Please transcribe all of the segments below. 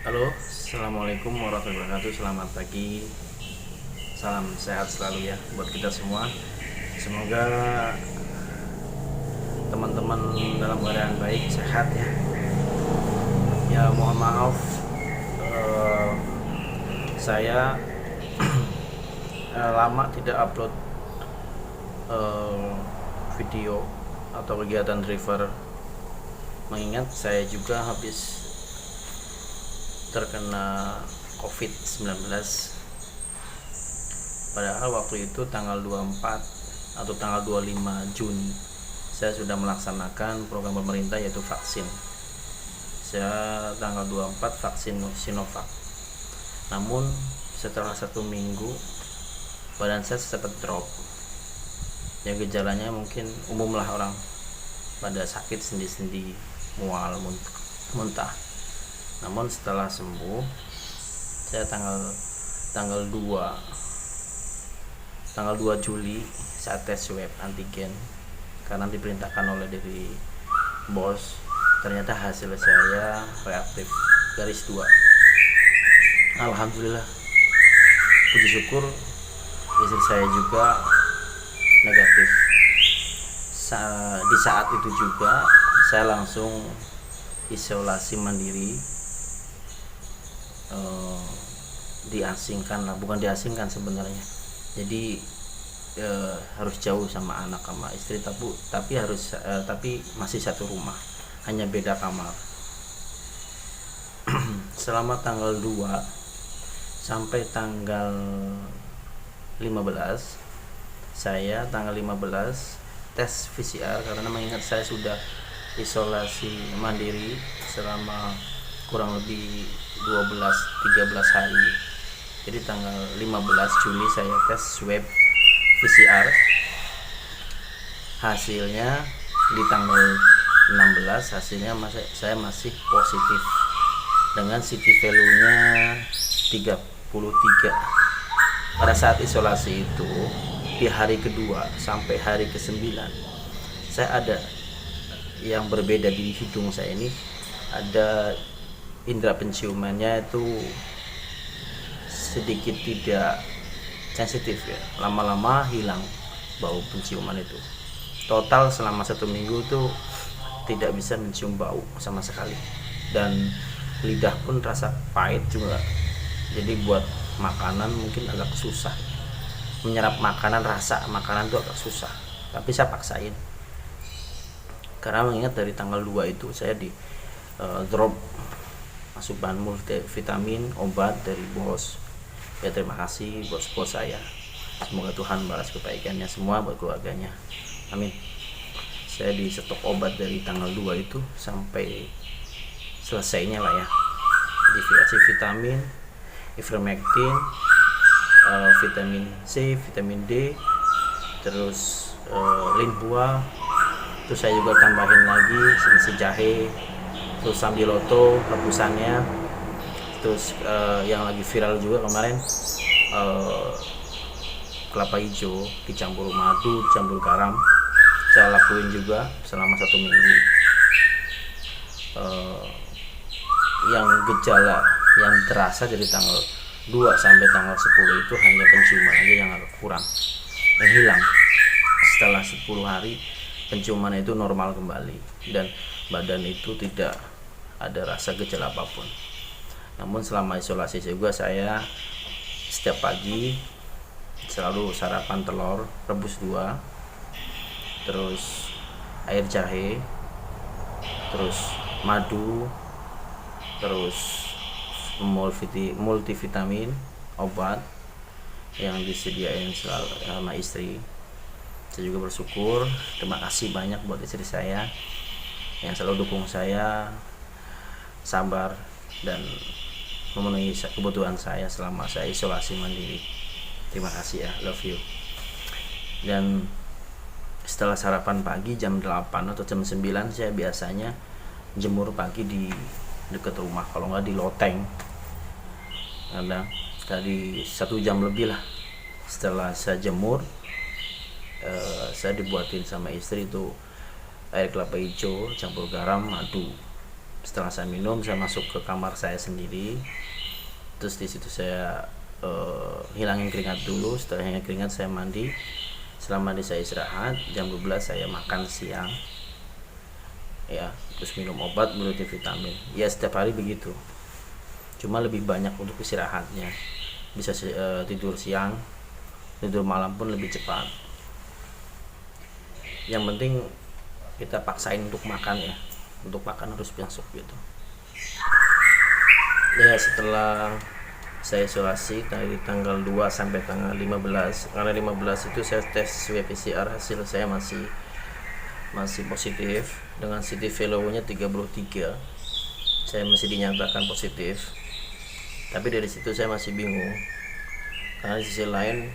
Halo, assalamualaikum warahmatullahi wabarakatuh. Selamat pagi, salam sehat selalu ya buat kita semua. Semoga teman-teman dalam keadaan baik, sehat ya. Ya mohon maaf, eh, saya lama tidak upload eh, video atau kegiatan driver, mengingat saya juga habis terkena COVID-19. Padahal waktu itu tanggal 24 atau tanggal 25 Juni saya sudah melaksanakan program pemerintah yaitu vaksin. Saya tanggal 24 vaksin Sinovac. Namun setelah 1 minggu badan saya sempat drop. Yang gejalanya mungkin umum lah, orang pada sakit sendi-sendi, mual, muntah. Namun setelah sembuh, saya tanggal 2 Juli saat tes swab antigen, karena diperintahkan oleh dari bos, ternyata hasil saya reaktif _2. Alhamdulillah, puji syukur istri saya juga negatif. Di saat itu juga saya langsung isolasi mandiri, diasingkan lah, bukan diasingkan sebenarnya. Jadi harus jauh sama anak sama istri, tapi masih satu rumah, hanya beda kamar. Selama tanggal 2 sampai tanggal 15, saya tanggal 15 tes PCR, karena mengingat saya sudah isolasi mandiri selama kurang lebih 12-13 hari. Jadi tanggal 15 Juli saya tes swab PCR. Hasilnya di tanggal 16 hasilnya saya masih positif dengan CT value-nya 33. Pada saat isolasi itu, di hari kedua sampai hari ke-9, saya ada yang berbeda di hidung saya ini. Ada indera penciumannya itu sedikit tidak sensitif ya, lama-lama hilang bau penciuman itu. Total selama 1 minggu tuh tidak bisa mencium bau sama sekali, dan lidah pun rasa pahit juga. Jadi buat makanan mungkin agak susah, menyerap makanan, rasa makanan tuh agak susah, tapi saya paksain karena mengingat dari tanggal 2 itu saya di drop asupan multivitamin, obat dari bos. Ya terima kasih bos-bos saya, semoga Tuhan balas kebaikannya semua buat keluarganya, amin. Saya di stok obat dari tanggal 2 itu sampai selesainya lah ya, dikasih vitamin, ivermectin, vitamin C, vitamin D, terus linbua. Terus saya juga tambahin lagi si jahe, terus sambiloto rebusannya. Terus yang lagi viral juga kemarin, kelapa hijau dicampur madu, dicampur garam. Saya lakuin juga selama 1 minggu. Yang gejala yang terasa dari tanggal 2 sampai tanggal 10 itu hanya penciuman aja yang agak kurang, yang hilang. Setelah 10 hari penciuman itu normal kembali, dan badan itu tidak ada rasa gejala apapun. Namun selama isolasi juga saya setiap pagi selalu sarapan telur rebus 2, terus air jahe, terus madu, terus multivitamin, obat yang disediain selalu sama istri. Saya juga bersyukur, terima kasih banyak buat istri saya yang selalu dukung saya, sabar, dan memenuhi kebutuhan saya selama saya isolasi mandiri. Terima kasih ya, love you. Dan setelah sarapan pagi jam 8 atau jam 9, saya biasanya jemur pagi di dekat rumah, kalau nggak di loteng. Kadang tadi 1 jam lebih lah setelah saya jemur, saya dibuatin sama istri itu air kelapa hijau campur garam, madu, Setelah saya minum, saya masuk ke kamar saya sendiri. Terus di situ saya hilangin keringat dulu. Setelah hilangin keringat saya mandi. Setelah mandi saya istirahat. Jam 12 saya makan siang. Ya, terus minum obat multivitamin. Ya setiap hari begitu. Cuma lebih banyak untuk istirahatnya. Bisa tidur siang, tidur malam pun lebih cepat. Yang penting kita paksain untuk makan ya. Untuk makan harus masuk gitu. Ya setelah saya isolasi dari tanggal 2 sampai tanggal 15. Karena 15 itu saya tes swab PCR, hasil saya masih positif dengan city value-nya 33. Saya masih dinyatakan positif. Tapi dari situ saya masih bingung. Karena di sisi lain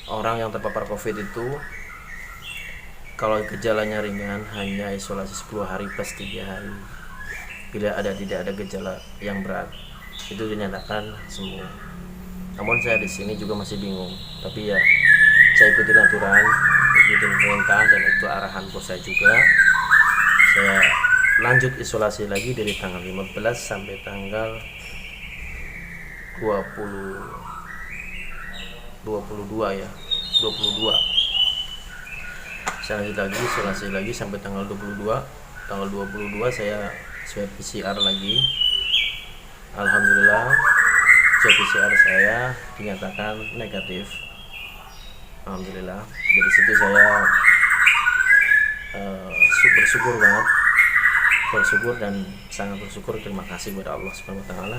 orang yang terpapar COVID itu kalau gejalanya ringan hanya isolasi 10 hari plus 3 hari. Bila tidak ada gejala yang berat, itu dinyatakan sembuh. Namun saya di sini juga masih bingung. Tapi ya saya ikutin aturan, ikutin perintah, dan itu arahan bos saya juga. Saya lanjut isolasi lagi dari tanggal 15 sampai tanggal 22 ya. 22. Saya lanjut lagi isolasi lagi sampai tanggal 22. Tanggal 22 saya swab PCR lagi. Alhamdulillah swab PCR saya dinyatakan negatif. Alhamdulillah. Dari situ saya bersyukur banget, dan sangat bersyukur. Terima kasih kepada Allah Subhanahu wa taala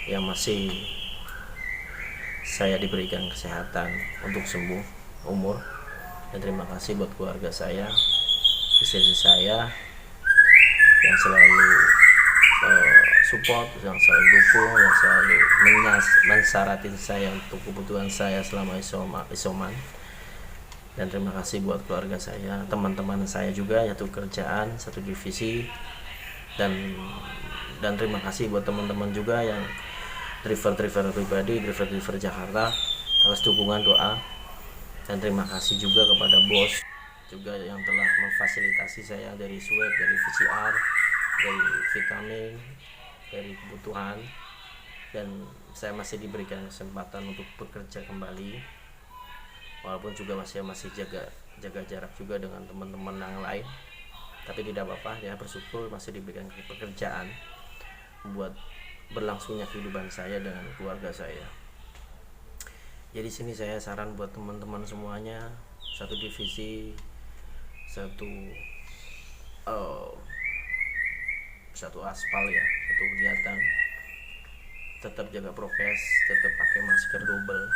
yang masih saya diberikan kesehatan untuk sembuh umur. Dan terima kasih buat keluarga saya, istri saya yang selalu support, yang selalu dukung, yang selalu mensyaratkan saya untuk kebutuhan saya selama isoman. Dan terima kasih buat keluarga saya, teman-teman saya juga, yaitu kerjaan satu divisi. Dan terima kasih buat teman-teman juga yang driver pribadi, driver Jakarta, atas dukungan doa. Dan terima kasih juga kepada bos juga yang telah memfasilitasi saya dari swab, dari PCR, dari vitamin, dari kebutuhan. Dan saya masih diberikan kesempatan untuk bekerja kembali, walaupun juga masih jaga jarak juga dengan teman-teman yang lain. Tapi tidak apa-apa ya, bersyukur masih diberikan pekerjaan buat berlangsungnya kehidupan saya dengan keluarga saya. Jadi sini saya saran buat teman-teman semuanya, satu divisi, satu aspal ya, satu kegiatan, tetap jaga prokes, tetap pakai masker double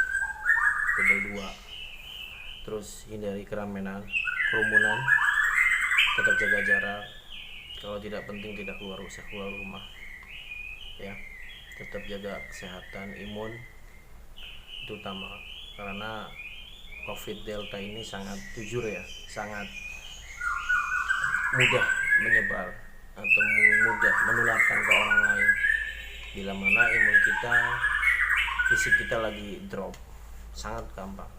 2, terus hindari kerumunan, tetap jaga jarak. Kalau tidak penting tidak usah keluar rumah ya. Tetap jaga kesehatan imun, itu utama, karena COVID Delta ini sangat sangat mudah menyebar atau mudah menularkan ke orang lain bila mana imun kita, fisik kita lagi drop, sangat gampang.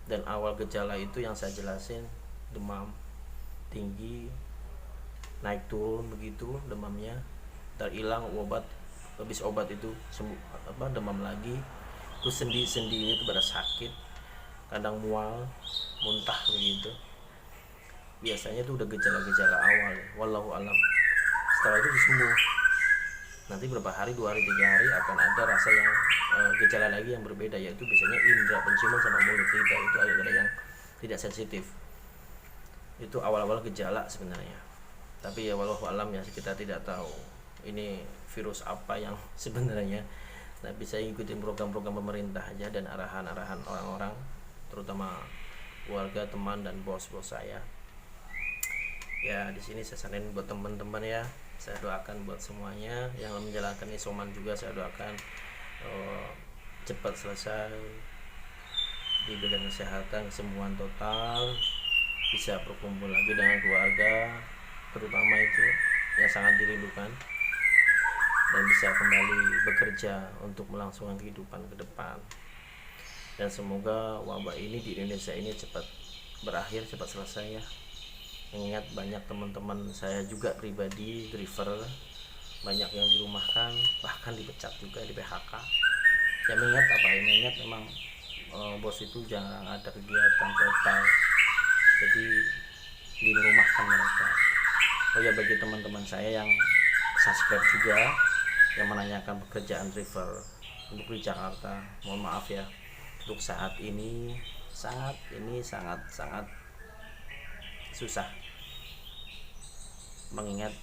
Dan awal gejala itu yang saya jelasin, demam tinggi, naik turun begitu demamnya, terhilang habis obat itu sembuh, demam lagi. Terus sendi itu pada sakit, kadang mual, muntah begitu. Biasanya itu udah gejala-gejala awal, wallahu alam. Setelah itu sembuh. Nanti berapa hari, 2 hari, 3 hari akan ada rasa yang gejala lagi yang berbeda, yaitu biasanya indera penciuman sama mulut kita itu ada yang tidak sensitif. Itu awal-awal gejala sebenarnya. Tapi ya wallahu alam ya, kita tidak tahu ini virus apa yang sebenarnya. Tapi saya ikutin program-program pemerintah aja dan arahan-arahan orang-orang, terutama keluarga, teman, dan bos-bos saya. Ya di sini saya saranin buat teman-teman ya. Saya doakan buat semuanya yang menjalankan isoman juga, saya doakan cepat selesai, diberikan kesehatan, kesembuhan total, bisa berkumpul lagi dengan keluarga, terutama itu yang sangat dirindukan, dan bisa kembali bekerja untuk melangsungkan kehidupan ke depan. Dan semoga wabah ini di Indonesia ini cepat berakhir, cepat selesai ya. mengingat banyak teman-teman saya juga pribadi driver banyak yang dirumahkan, bahkan dipecat juga, di PHK. Ya mengingat apa ya, mengingat memang bos itu jarang ada kegiatan total, jadi dirumahkan mereka. Oh ya, bagi teman-teman saya yang subscribe juga yang menanyakan pekerjaan driver untuk di Jakarta, mohon maaf ya, untuk saat ini sangat susah, mengingat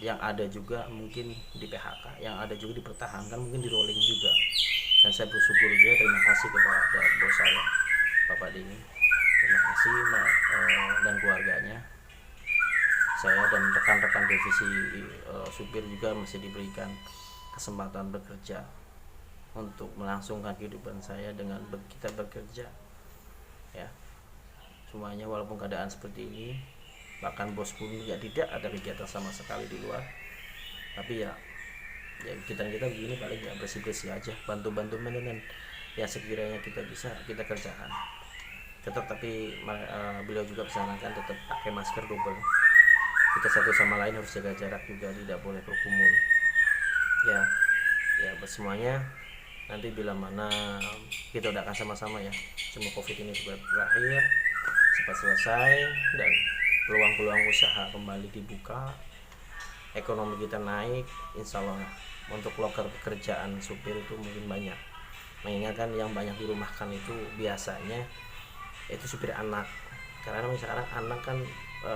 yang ada juga mungkin di PHK, yang ada juga dipertahankan, mungkin di rolling juga. Dan saya bersyukur juga, terima kasih kepada bos saya, Bapak Denny, terima kasih dan keluarganya. Saya dan rekan-rekan divisi supir juga masih diberikan kesempatan bekerja untuk melangsungkan kehidupan saya dengan kita bekerja ya. Semuanya walaupun keadaan seperti ini, bahkan bos pun juga tidak ada kegiatan sama sekali di luar, tapi ya kita begini paling ya bersih-bersih aja, bantu-bantu maintenance ya, sekiranya kita bisa kita kerjakan tetap. Tapi beliau juga pesankan tetap pakai masker double, kita satu sama lain harus jaga jarak juga, tidak boleh berkerumun ya. Semuanya nanti bila mana kita udah akan sama-sama ya, semua covid ini cepat berakhir, cepat selesai, dan peluang-peluang usaha kembali dibuka, ekonomi kita naik, insya Allah untuk loker pekerjaan supir itu mungkin banyak. Mengingatkan yang banyak dirumahkan itu biasanya itu supir anak, karena sekarang anak kan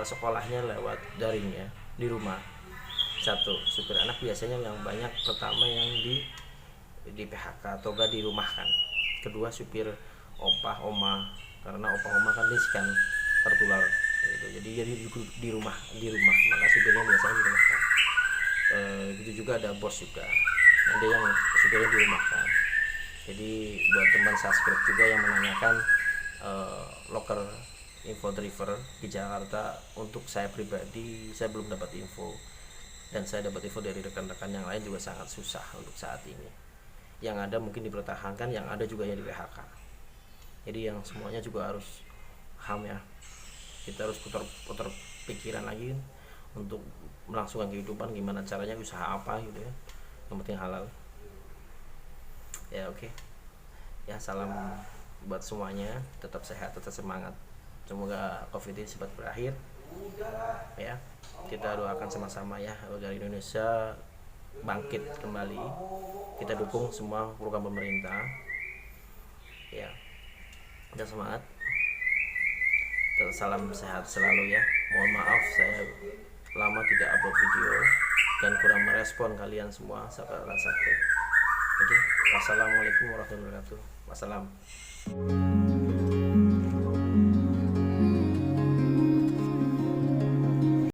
sekolahnya lewat daring ya, di rumah. Satu, supir anak biasanya yang banyak pertama yang di PHK atau gak dirumahkan. Kedua, supir opah oma, karena opah oma kan riskan tertular gitu. Jadi di rumah maka supirnya biasanya dirumahkan. Gitu juga ada bos juga, ada yang supirnya dirumahkan. Jadi buat teman subscribe juga yang menanyakan loker info driver di Jakarta, untuk saya pribadi saya belum dapat info, dan saya dapat info dari rekan-rekan yang lain juga sangat susah untuk saat ini. Yang ada mungkin dipertahankan, yang ada juga ya di PHK. Jadi yang semuanya juga harus paham ya, kita harus putar pikiran lagi untuk melangsungkan kehidupan, gimana caranya, usaha apa gitu ya, yang penting halal ya. Oke ya, salam buat semuanya, tetap sehat, tetap semangat, semoga covid ini cepat berakhir ya. Kita doakan sama-sama ya agar Indonesia bangkit kembali, kita dukung semua program pemerintah ya. Kita semangat, salam sehat selalu ya. Mohon maaf saya lama tidak upload video dan kurang merespon kalian semua, sahabat subscribe. Oke, wassalamualaikum warahmatullahi wabarakatuh. Wassalam.